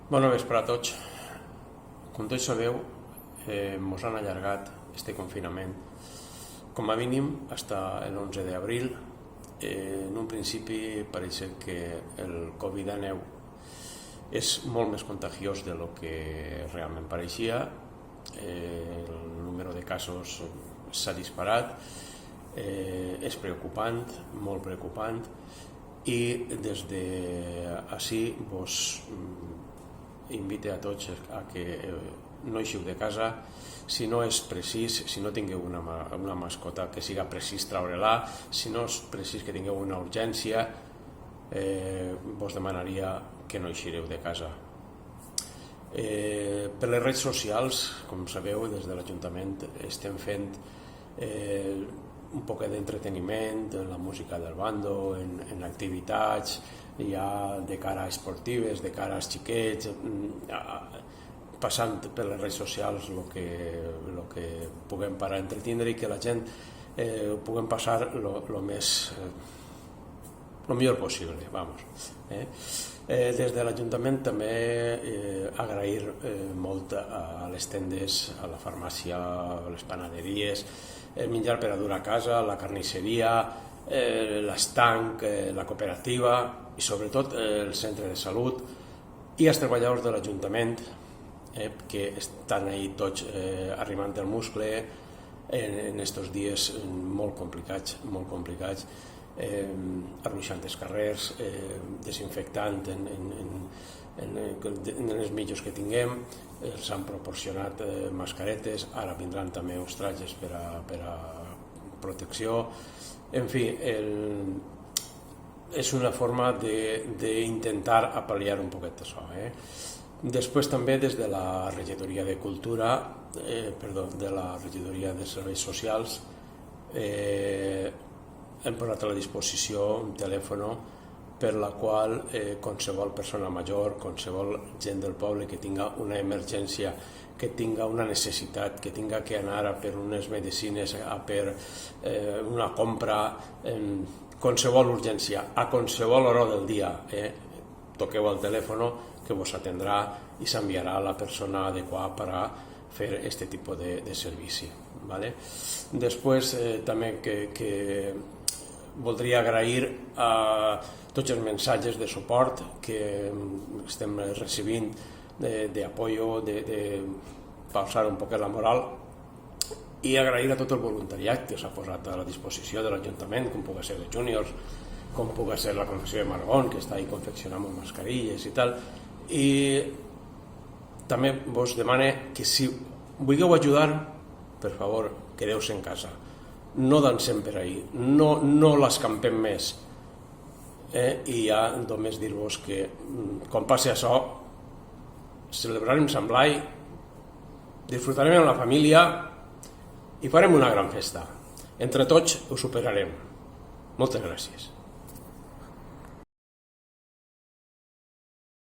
Bona vespre a tots. Com tots sabeu, ens han allargat este confinament com a mínim fins el 11 d'abril. En un principi pareix que el Covid-19 és molt més contagiós de lo que realment pareixia. El número de casos s'ha disparat, és preocupant, molt preocupant, i des d'ací vos invite a tots a que no eixiu de casa si no és precís, si no tingueu una mascota que siga precís treure-la, si no és precís que tingueu una urgència, vos demanaria que no eixireu de casa. Per les redes socials, com sabeu, des de l'Ajuntament estem fent un poc d'entreteniment, en la música del bando, en activitats ja de cara a esportives, de cara als xiquets, passant per les redes socials el que puguem per a entretindre i que la gent puguem passar el millor possible. Des de l'Ajuntament també agrair molt a les tendes, a la farmàcia, a les panaderies, el menjar per a dur a casa, la carnisseria, l'estanc, la cooperativa i sobretot el centre de salut i els treballadors de l'Ajuntament que estan ahí tots arrimant el muscle en aquests dies molt complicats, arruixant els carrers, desinfectant en els mitjos que tinguem. Els han proporcionat mascaretes, ara vindran també uns trajes per a protecció. En fi, és una forma d'intentar apal·liar un poquet això. Després també des de la regidoria de Cultura, de la regidoria de Serveis Socials, hem posat a la disposició un telèfon per la qual qualsevol persona major, qualsevol gent del poble que tinga una emergència, que tinga una necessitat, que tinga que anar a per unes medicines, a per una compra, qualsevol urgència, a qualsevol hora del dia, toqueu el telèfon que vos atendrà i s'enviarà a la persona adequada per a fer aquest tipus de servici. Després també que voldria agrair a tots els mensatges de suport que estem recibint d'apoyo, de pausar un poc la moral, i agrair a tot el voluntariat que s'ha posat a la disposició de l'Ajuntament, com pugui ser de Júniors, com pugui ser la Confecció de Maragón, que està ahí confeccionant mascarilles i tal. I també vos demane que si vulgueu ajudar, per favor, quedeu-se en casa. No dansem per ahí, no l'escampem més. I ja només dir-vos que quan passi això celebrarem Sant Blai, disfrutarem amb la família i farem una gran festa. Entre tots ho superarem. Moltes gràcies.